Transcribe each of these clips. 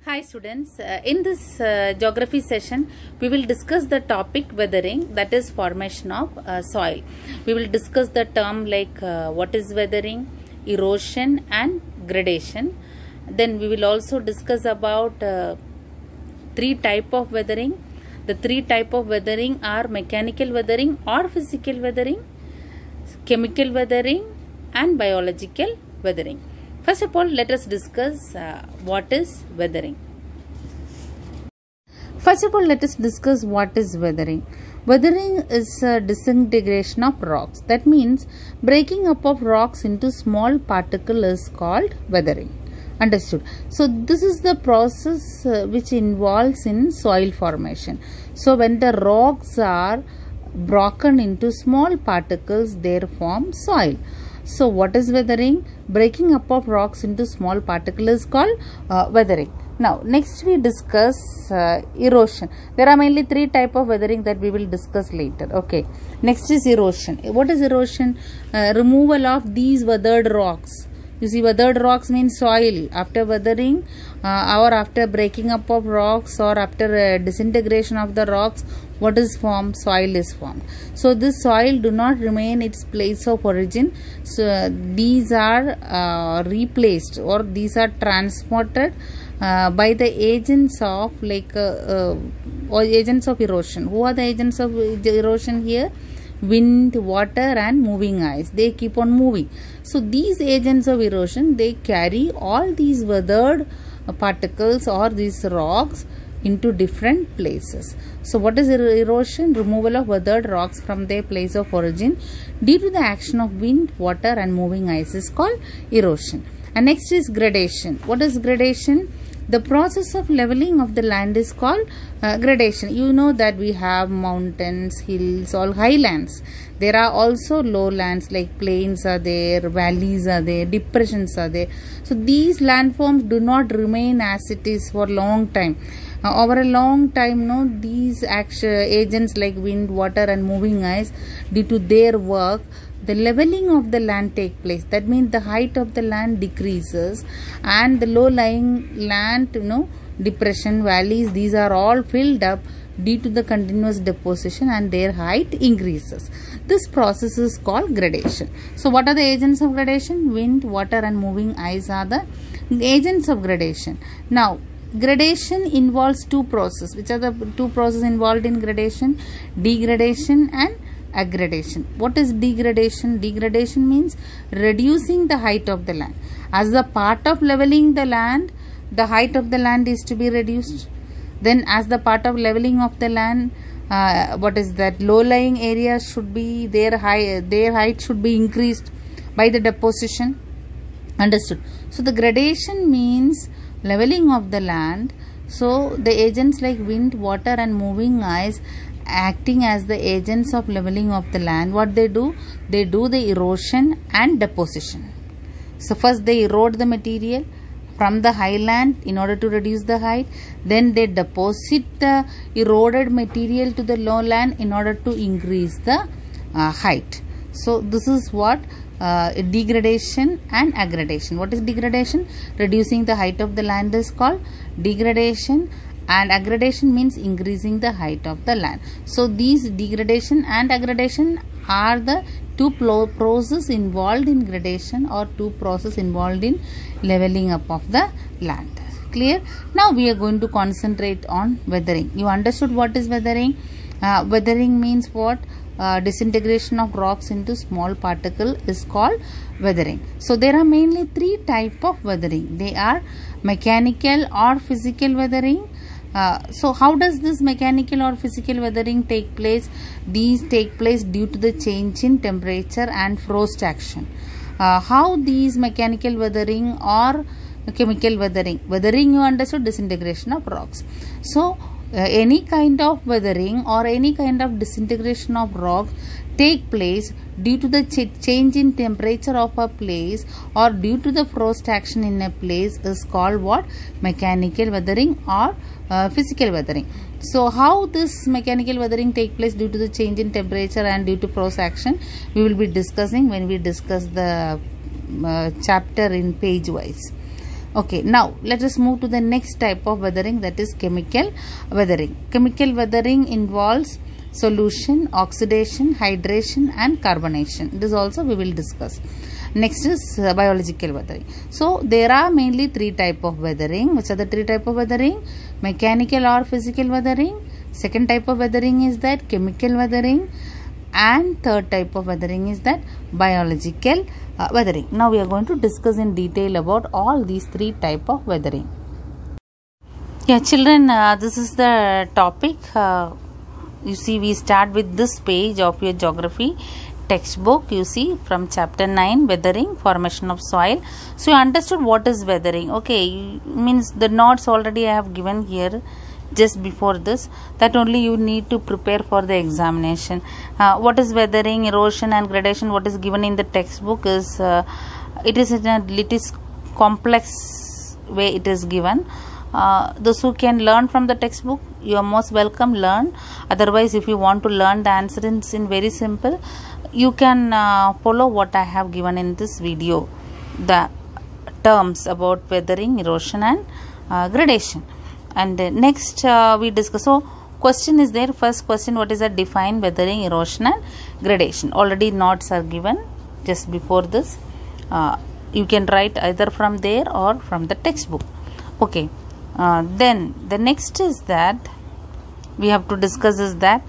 Hi students, in this geography session we will discuss the topic weathering, that is formation of soil. We will discuss the term like what is weathering, erosion and gradation. Then we will also discuss about three type of weathering. The three type of weathering are mechanical weathering or physical weathering, chemical weathering and biological weathering. First of all, let us discuss what is weathering. First of all, let us discuss what is weathering. Weathering is a disintegration of rocks. That means breaking up of rocks into small particles is called weathering. Understood? So this is the process which involves in soil formation. So when the rocks are broken into small particles, they form soil. So what is weathering? Breaking up of rocks into small particles is called weathering. Now next we discuss erosion. There are mainly three type of weathering that we will discuss later. Okay. Next is erosion. What is erosion? Removal of these weathered rocks. You see, weathered rocks means soil. After weathering or after breaking up of rocks or after disintegration of the rocks, what is formed? Soil is formed. So this soil do not remain its place of origin. So these are replaced or these are transported by the agents of or agents of erosion. Who are the agents of erosion here? Wind, water and moving ice. They keep on moving. So these agents of erosion, they carry all these weathered particles or these rocks into different places. So what is erosion? Removal of weathered rocks from their place of origin due to the action of wind, water and moving ice is called erosion. And next is gradation. What is gradation? The process of leveling of the land is called gradation. You know that we have mountains, hills, all highlands. There are also lowlands like plains are there, valleys are there, depressions are there. So these landforms do not remain as it is for a long time. Over a long time, these agents like wind, water and moving ice, due to their work, the leveling of the land take place. That means the height of the land decreases and the low-lying land, depression, valleys, these are all filled up due to the continuous deposition and their height increases. This process is called gradation. So what are the agents of gradation? Wind, water and moving ice are the agents of gradation. Now, gradation involves two processes. Which are the two processes involved in gradation? Degradation and aggradation. What is degradation? Degradation means reducing the height of the land. As a part of leveling the land, the height of the land is to be reduced. Then as the part of leveling of the land, what is that? Low-lying areas should be, their height should be increased by the deposition. Understood? So the gradation means leveling of the land. So the agents like wind, water and moving ice acting as the agents of leveling of the land, what they do? They do the erosion and deposition. So first they erode the material from the highland in order to reduce the height. Then they deposit the eroded material to the lowland in order to increase the height. So this is what degradation and aggradation. What is degradation? Reducing the height of the land is called degradation. And aggradation means increasing the height of the land. So these degradation and aggradation are the two processes involved in gradation or two processes involved in leveling up of the land. Clear? Now we are going to concentrate on weathering. You understood what is weathering? Weathering means what? Disintegration of rocks into small particles is called weathering. So there are mainly three types of weathering. They are mechanical or physical weathering. So how does this mechanical or physical weathering take place? These take place due to the change in temperature and frost action. How these mechanical weathering or chemical weathering? Weathering, you understood, disintegration of rocks. So any kind of weathering or any kind of disintegration of rocks take place due to the change in temperature of a place or due to the frost action in a place is called what? Mechanical weathering or physical weathering. So how this mechanical weathering take place due to the change in temperature and due to frost action, we will be discussing when we discuss the chapter in page wise. Okay, now let us move to the next type of weathering, that is chemical weathering. Chemical weathering involves solution, oxidation, hydration and carbonation. This also we will discuss. Next is biological weathering. So there are mainly three type of weathering. Which are the three type of weathering? Mechanical or physical weathering. Second type of weathering is that chemical weathering. And third type of weathering is that biological weathering. Now we are going to discuss in detail about all these three type of weathering. Yeah, children, this is the topic. You see, we start with this page of your geography textbook. You see, from chapter 9, weathering, formation of soil. So you understood what is weathering. Okay, means the notes already I have given here just before this, that only you need to prepare for the examination. What is weathering, erosion and gradation, what is given in the textbook is it is in a little complex way it is given. Those who can learn from the textbook, you are most welcome, learn. Otherwise, if you want to learn the answer in very simple, you can follow what I have given in this video, the terms about weathering, erosion and gradation. And next we discuss. So question is there. First question, what is the define weathering, erosion and gradation? Already notes are given just before this. You can write either from there or from the textbook. Okay. Then the next is that we have to discuss is that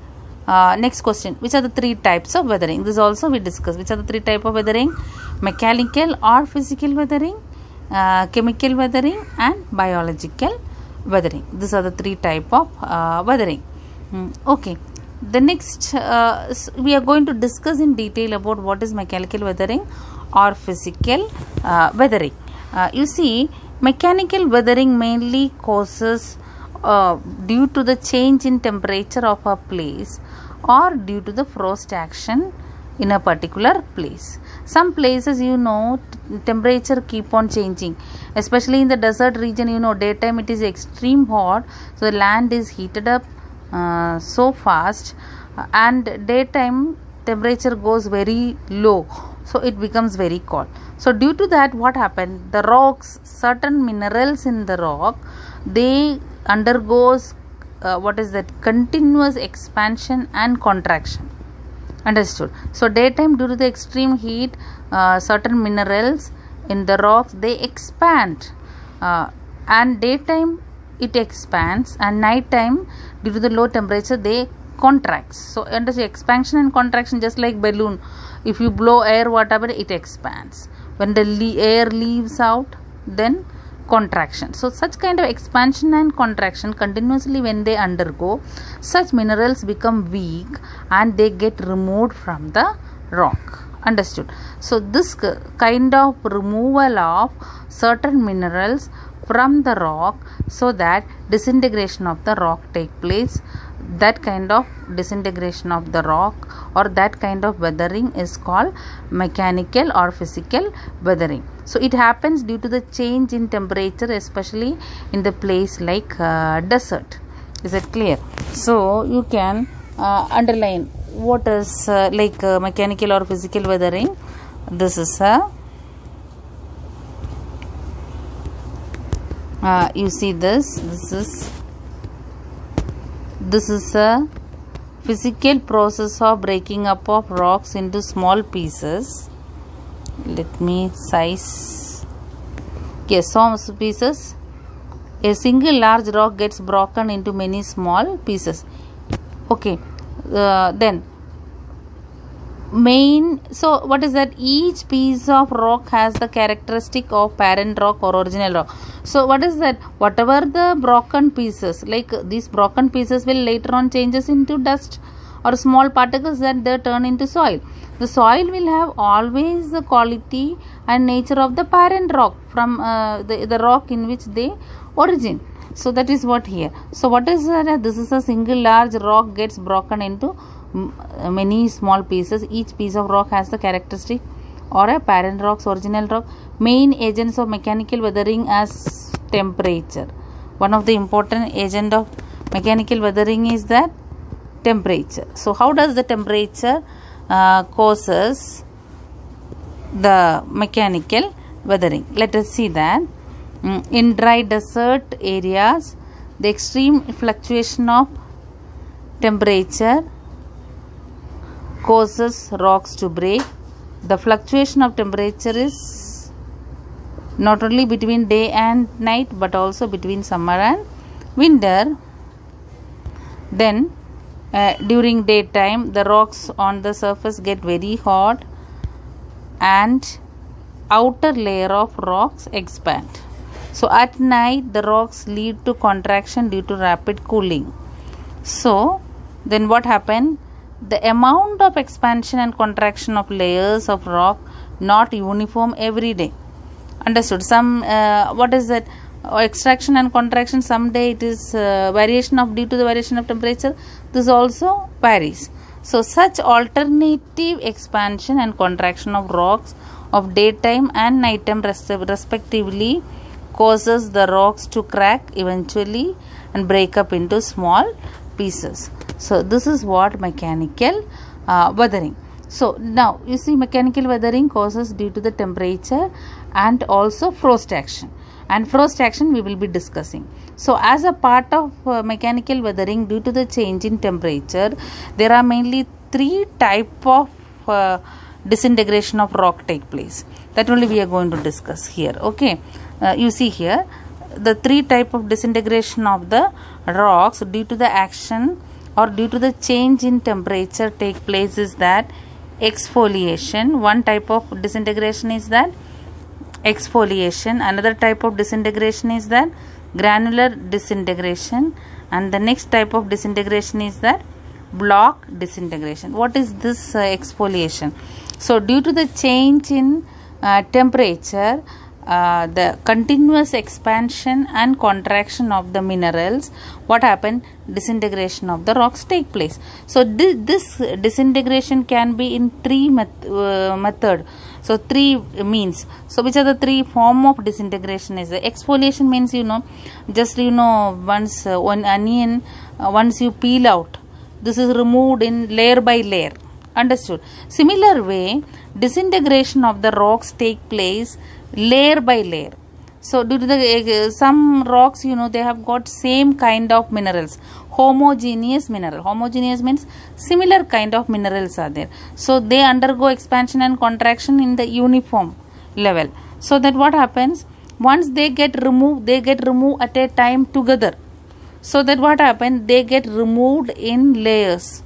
next question, which are the three types of weathering? This also we discuss. Which are the three type of weathering? Mechanical or physical weathering, chemical weathering and biological weathering. These are the three type of weathering. Okay, the next we are going to discuss in detail about what is mechanical weathering or physical weathering. You see, mechanical weathering mainly causes due to the change in temperature of a place or due to the frost action in a particular place. Some places, you know, temperature keep on changing, especially in the desert region. You know, daytime it is extreme hot, so the land is heated up so fast, and daytime temperature goes very low, so it becomes very cold. So due to that, what happened, the rocks, certain minerals in the rock, they undergoes what is that, continuous expansion and contraction. Understood? So daytime, due to the extreme heat, certain minerals in the rocks, they expand, and daytime it expands, and nighttime due to the low temperature they contracts. So understand, expansion and contraction, just like balloon. If you blow air, whatever, it expands. When the air leaves out, then contraction. So such kind of expansion and contraction continuously when they undergo, such minerals become weak and they get removed from the rock. Understood? So this kind of removal of certain minerals from the rock, so that disintegration of the rock take place. That kind of disintegration of the rock or that kind of weathering is called mechanical or physical weathering. So it happens due to the change in temperature, especially in the place like desert. Is it clear? So you can underline what is like mechanical or physical weathering. This is a you see this is a physical process of breaking up of rocks into small pieces. Let me size. Yes, some pieces. A single large rock gets broken into many small pieces. Okay, then so what is that, each piece of rock has the characteristic of parent rock or original rock. So what is that, whatever the broken pieces, like these broken pieces will later on changes into dust or small particles that they turn into soil. The soil will have always the quality and nature of the parent rock from the rock in which they origin. So that is what here. So what is that, this is a single large rock gets broken into many small pieces. Each piece of rock has the characteristic or a parent rock's original rock. Main agents of mechanical weathering as temperature. One of the important agent of mechanical weathering is that temperature. So how does the temperature causes the mechanical weathering? Let us see that. In dry desert areas, the extreme fluctuation of temperature causes rocks to break. The fluctuation of temperature is not only between day and night but also between summer and winter. Then during daytime, the rocks on the surface get very hot and outer layer of rocks expand. So at night, the rocks lead to contraction due to rapid cooling. So then what happened? The amount of expansion and contraction of layers of rock not uniform every day. Understood? Some what is that? Extraction and contraction, someday it is variation of due to the variation of temperature. This also varies. So such alternative expansion and contraction of rocks of daytime and nighttime respectively causes the rocks to crack eventually and break up into small pieces. So this is what mechanical weathering. So now you see, mechanical weathering causes due to the temperature and also frost action. And frost action we will be discussing. So as a part of mechanical weathering, due to the change in temperature, there are mainly three types of disintegration of rock take place. That only we are going to discuss here. Okay, you see here the three type of disintegration of the rocks due to the action or due to the change in temperature take place is that exfoliation. One type of disintegration is that exfoliation. Another type of disintegration is that granular disintegration, and the next type of disintegration is that block disintegration. What is this exfoliation? So due to the change in temperature, the continuous expansion and contraction of the minerals, what happened? Disintegration of the rocks take place. So this disintegration can be in three method. So three means. So which are the three form of disintegration? Is the exfoliation means, just once one onion, once you peel out, this is removed in layer by layer. Understood? Similar way, disintegration of the rocks take place layer by layer. So due to the some rocks, they have got same kind of minerals, homogeneous mineral. Homogeneous means similar kind of minerals are there. So they undergo expansion and contraction in the uniform level. So that what happens? Once they get removed at a time together. So that what happens? They get removed in layers,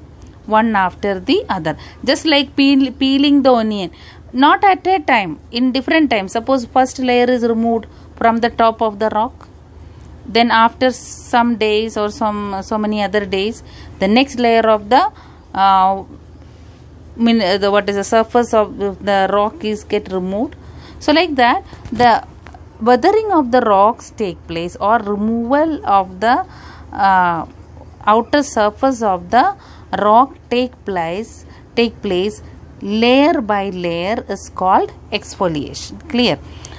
one after the other. Just like peeling the onion. Not at a time, in different times. Suppose first layer is removed from the top of the rock. Then after some days or so many other days, the next layer of the surface of the rock is get removed. So like that, the weathering of the rocks take place, or removal of the outer surface of the rock take place layer by layer is called exfoliation. Clear?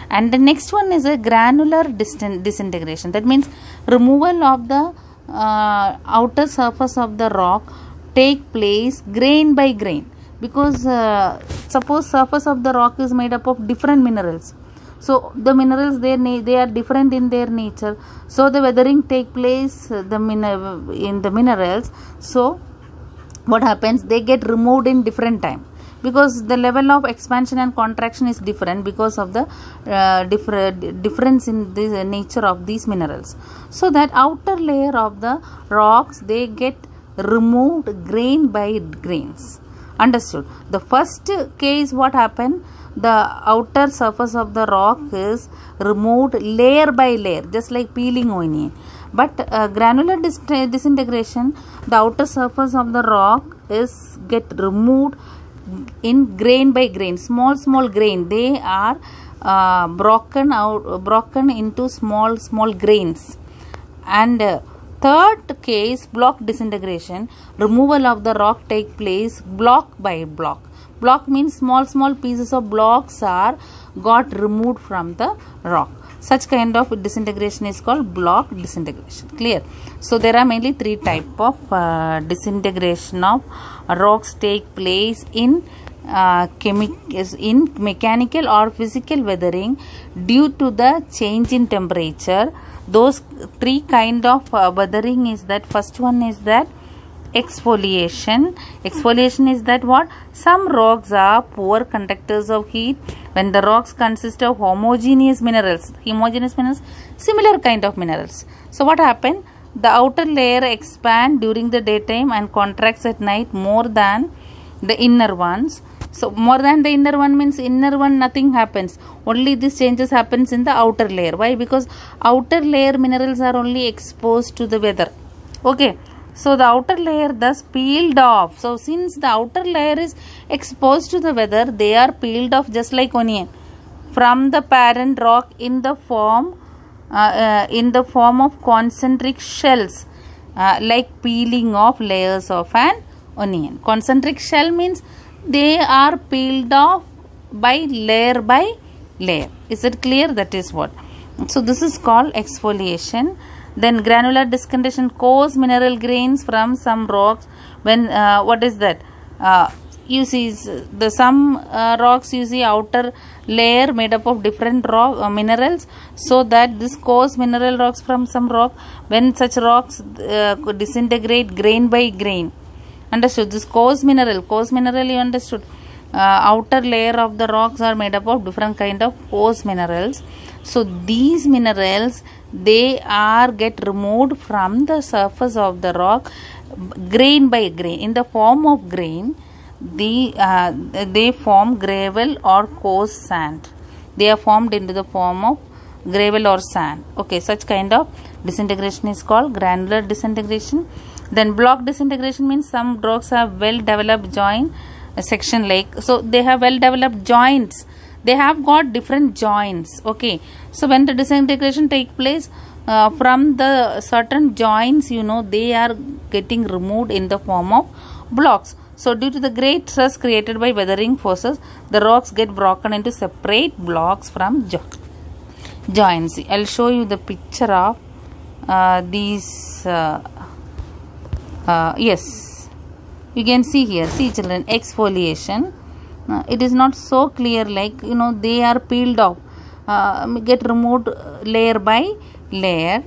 And the next one is a granular disintegration. That means removal of the outer surface of the rock take place grain by grain. Because suppose surface of the rock is made up of different minerals. So the minerals, they are different in their nature. So the weathering take place in the minerals. So what happens? They get removed in different time, because the level of expansion and contraction is different because of the difference in the nature of these minerals. So that outer layer of the rocks, they get removed grain by grains. Understood? The first case, what happened? The outer surface of the rock is removed layer by layer, just like peeling onion. But granular disintegration, the outer surface of the rock is get removed in grain by grain, small grain. They are broken into small grains. And third case, block disintegration, removal of the rock take place block by block. Block means small pieces of blocks are got removed from the rock. Such kind of disintegration is called block disintegration. Clear? So there are mainly three types of disintegration of rocks take place in in mechanical or physical weathering due to the change in temperature. Those three kind of weathering is that first one is that exfoliation. Exfoliation is that what? Some rocks are poor conductors of heat. When the rocks consist of homogeneous minerals, similar kind of minerals. So what happened? The outer layer expands during the daytime and contracts at night more than the inner ones. So more than the inner one means inner one nothing happens. Only these changes happens in the outer layer. Why? Because outer layer minerals are only exposed to the weather. Okay. So the outer layer thus peeled off. So since the outer layer is exposed to the weather, they are peeled off just like onion from the parent rock in the form of concentric shells, like peeling off layers of an onion. Concentric shell means they are peeled off by layer. Is it clear? That is what. So this is called exfoliation. Then granular discoloration, coarse mineral grains from some rocks. When what is that? You see some rocks, you see outer layer made up of different rock minerals, so that this coarse mineral rocks from some rock, when such rocks disintegrate grain by grain. Understood? This coarse mineral you understood. Outer layer of the rocks are made up of different kind of coarse minerals. So these minerals, they are get removed from the surface of the rock grain by grain. In the form of grain, they form gravel or coarse sand. They are formed into the form of gravel or sand. Okay, such kind of disintegration is called granular disintegration. Then block disintegration means some rocks have well developed joint section, like so they have well developed joints. They have got different joints. Okay, so when the disintegration take place, from the certain joints, they are getting removed in the form of blocks. So due to the great stress created by weathering forces, the rocks get broken into separate blocks from joints. I'll show you the picture of these. Yes, you can see here. See children, exfoliation. It is not so clear, like they are peeled off, get removed layer by layer,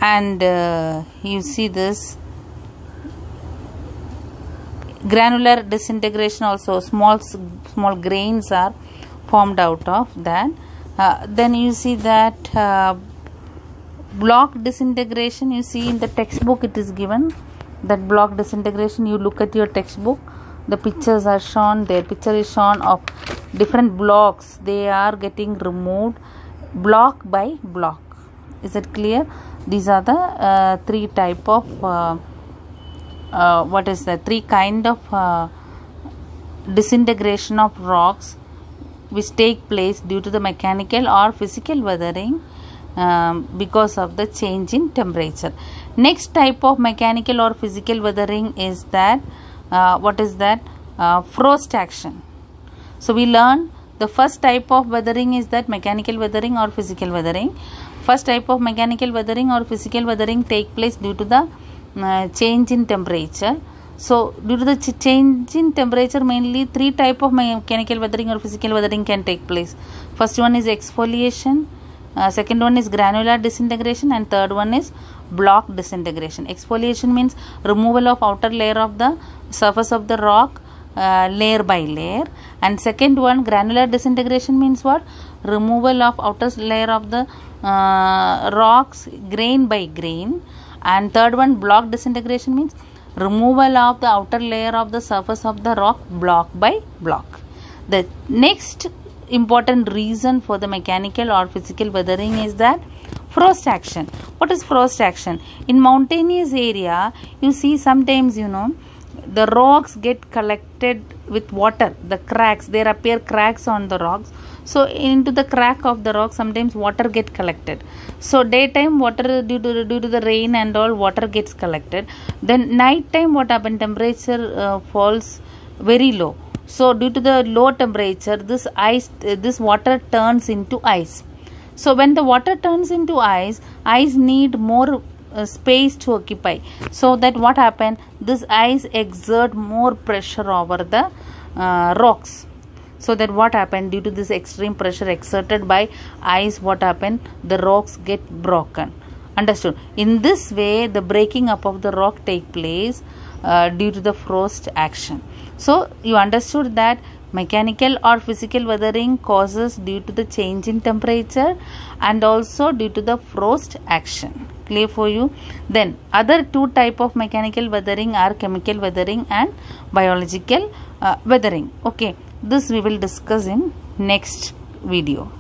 and you see this granular disintegration also. Small grains are formed out of that. Then you see that block disintegration, you see in the textbook it is given that block disintegration. You look at your textbook, the pictures are shown there. Picture is shown of different blocks. They are getting removed block by block. Is it clear? These are the three type of three kind of disintegration of rocks which take place due to the mechanical or physical weathering because of the change in temperature. Next type of mechanical or physical weathering is that frost action. So we learn the first type of weathering is that mechanical weathering or physical weathering. First type of mechanical weathering or physical weathering take place due to the change in temperature. So due to the change in temperature, mainly three type of mechanical weathering or physical weathering can take place. First one is exfoliation, second one is granular disintegration, and third one is block disintegration. Exfoliation means removal of outer layer of the surface of the rock layer by layer, and second one, granular disintegration, means what? Removal of outer layer of the rocks grain by grain, and third one, block disintegration, means removal of the outer layer of the surface of the rock block by block. The next important reason for the mechanical or physical weathering is that frost action. What is frost action? In mountainous area, you see sometimes the rocks get collected with water. The cracks, there appear cracks on the rocks. So into the crack of the rock, sometimes water get collected. So daytime water, due to the rain and all, water gets collected. Then night time what happens? Temperature falls very low. So due to the low temperature, this water turns into ice. So when the water turns into ice need more space to occupy, so that what happened, this ice exert more pressure over the rocks. So that what happened, due to this extreme pressure exerted by ice, what happened, the rocks get broken. Understood? In this way, the breaking up of the rock take place due to the frost action. So you understood that mechanical or physical weathering causes due to the change in temperature and also due to the frost action. Clear for you? Then other two type of mechanical weathering are chemical weathering and biological weathering. Okay, this we will discuss in next video.